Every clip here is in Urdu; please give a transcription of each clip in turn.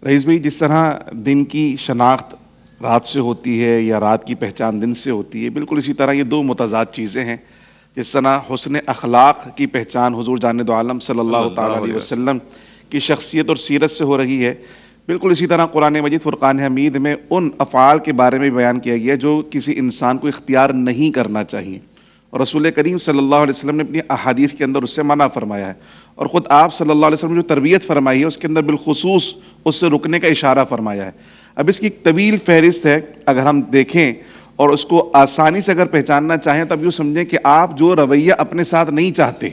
رئیس بھائی، جس طرح دن کی شناخت رات سے ہوتی ہے یا رات کی پہچان دن سے ہوتی ہے، بالکل اسی طرح یہ دو متضاد چیزیں ہیں۔ جس طرح حسن اخلاق کی پہچان حضور جان دو عالم صلی اللہ تعالیٰ علیہ وسلم کی شخصیت اور سیرت سے ہو رہی ہے، بالکل اسی طرح قرآن مجید فرقان حمید میں ان افعال کے بارے میں بیان کیا گیا جو کسی انسان کو اختیار نہیں کرنا چاہیے، اور رسول کریم صلی اللہ علیہ وسلم نے اپنی احادیث کے اندر اس سے منع فرمایا ہے، اور خود آپ صلی اللہ علیہ وسلم نے جو تربیت فرمائی ہے اس کے اندر بالخصوص اس سے رکنے کا اشارہ فرمایا ہے۔ اب اس کی ایک طویل فہرست ہے، اگر ہم دیکھیں اور اس کو آسانی سے اگر پہچاننا چاہیں تو اب یوں سمجھیں کہ آپ جو رویہ اپنے ساتھ نہیں چاہتے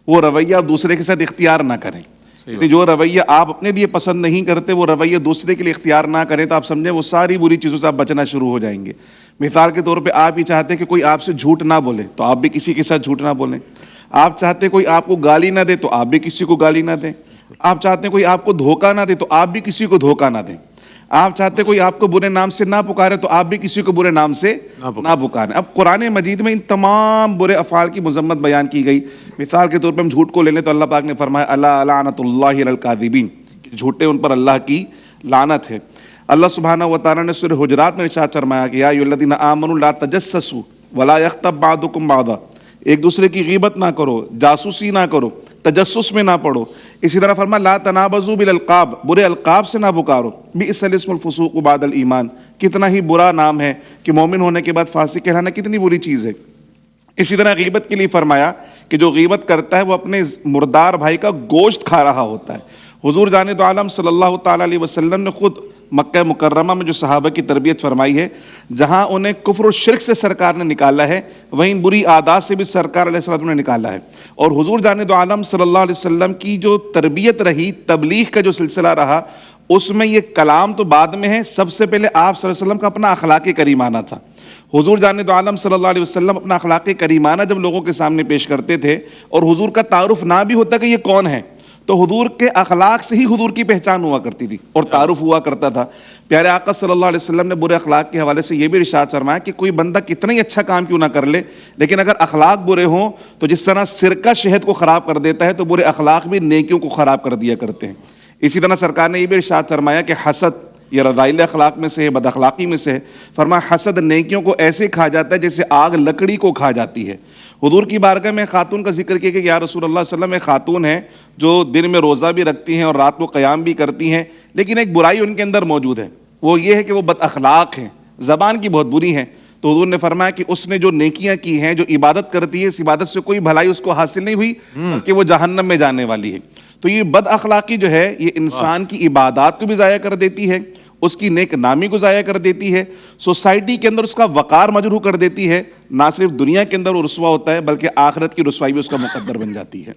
وہ رویہ دوسرے کے ساتھ اختیار نہ کریں، یعنی جو رویہ آپ اپنے لیے پسند نہیں کرتے وہ رویہ دوسرے کے لیے اختیار نہ کریں، تو آپ سمجھیں وہ ساری بری چیزوں سے آپ بچنا شروع ہو جائیں گے۔ مثال کے طور پہ آپ یہ چاہتے ہیں کہ کوئی آپ سے جھوٹ نہ بولے تو آپ بھی کسی کے ساتھ جھوٹ نہ بولیں، آپ چاہتے ہیں کوئی آپ کو گالی نہ دے تو آپ بھی کسی کو گالی نہ دیں، آپ چاہتے ہیں کوئی آپ کو دھوکہ نہ دے تو آپ بھی کسی کو دھوکہ نہ دیں، آپ چاہتے ہیں کوئی آپ کو برے نام سے نہ پکارے تو آپ بھی کسی کو برے نام سے نہ پکاریں۔ اب قرآن مجید میں ان تمام برے افعال کی مذمت بیان کی گئی۔ مثال کے طور پہ ہم جھوٹ کو لے لیں تو اللہ پاک نے فرمایا الا لعنت اللہ علی الکاذبین، جھوٹے ان پر اللہ کی لعنت ہے۔ اللہ سبحانہ و تعالیٰ نے سورہ حجرات میں ارشاد فرمایا کہ یا ایھا الذین آمنوا لا تجسسوا ولا یغتب بعضکم بعضا، ایک دوسرے کی غیبت نہ کرو، جاسوسی نہ کرو، تجسس میں نہ پڑو۔ اسی طرح فرمایا لا تنابزوا بالالقاب، برے القاب سے نہ پکارو، بئس الاسم الفسوق بعد الایمان، کتنا ہی برا نام ہے کہ مومن ہونے کے بعد فاسق کہلانا کتنی بری چیز ہے۔ اسی طرح غیبت کے لیے فرمایا کہ جو غیبت کرتا ہے وہ اپنے مردار بھائی کا گوشت کھا رہا ہوتا ہے۔ حضور جان دو عالم صلی اللہ تعالیٰ علیہ وسلم نے خود مکہ مکرمہ میں جو صحابہ کی تربیت فرمائی ہے، جہاں انہیں کفر و شرک سے سرکار نے نکالا ہے، وہیں بری عادات سے بھی سرکار علیہ السلام نے نکالا ہے۔ اور حضور جان دو عالم صلی اللہ علیہ وسلم کی جو تربیت رہی، تبلیغ کا جو سلسلہ رہا، اس میں یہ کلام تو بعد میں ہے، سب سے پہلے آپ صلی اللہ علیہ وسلم کا اپنا اخلاق کریمانہ تھا۔ حضور جان دو عالم صلی اللہ علیہ وسلم اپنا اخلاق کریمانہ جب لوگوں کے سامنے پیش کرتے تھے اور حضور کا تعارف نہ بھی ہوتا کہ یہ کون ہے، تو حضور کے اخلاق سے ہی حضور کی پہچان ہوا کرتی تھی اور تعارف ہوا کرتا تھا۔ پیارے آقا صلی اللہ علیہ وسلم نے برے اخلاق کے حوالے سے یہ بھی ارشاد فرمایا کہ کوئی بندہ کتنا ہی اچھا کام کیوں نہ کر لے، لیکن اگر اخلاق برے ہوں تو جس طرح سرکہ شہد کو خراب کر دیتا ہے تو برے اخلاق بھی نیکیوں کو خراب کر دیا کرتے ہیں۔ اسی طرح سرکار نے یہ بھی ارشاد فرمایا کہ حسد یہ رذائل اخلاق میں سے ہے، بد اخلاقی میں سے ہے۔ فرمایا حسد نیکیوں کو ایسے کھا جاتا ہے جیسے آگ لکڑی کو کھا جاتی ہے۔ حضور کی بارگاہ میں خاتون کا ذکر کیا کہ یا رسول اللہ صلی اللہ علیہ وسلم ایک خاتون ہے جو دن میں روزہ بھی رکھتی ہیں اور رات کو قیام بھی کرتی ہیں، لیکن ایک برائی ان کے اندر موجود ہے، وہ یہ ہے کہ وہ بد اخلاق ہیں، زبان کی بہت بری ہیں۔ تو حضور نے فرمایا کہ اس نے جو نیکیاں کی ہیں، جو عبادت کرتی ہے، اس عبادت سے کوئی بھلائی اس کو حاصل نہیں ہوئی کہ وہ جہنم میں جانے والی ہے۔ تو یہ بد اخلاقی جو ہے یہ انسان کی عبادات کو بھی ضائع کر دیتی ہے، اس کی نیک نامی کو ضائع کر دیتی ہے، سوسائٹی کے اندر اس کا وقار مجروح کر دیتی ہے، نہ صرف دنیا کے اندر وہ رسوا ہوتا ہے بلکہ آخرت کی رسوائی بھی اس کا مقدر بن جاتی ہے۔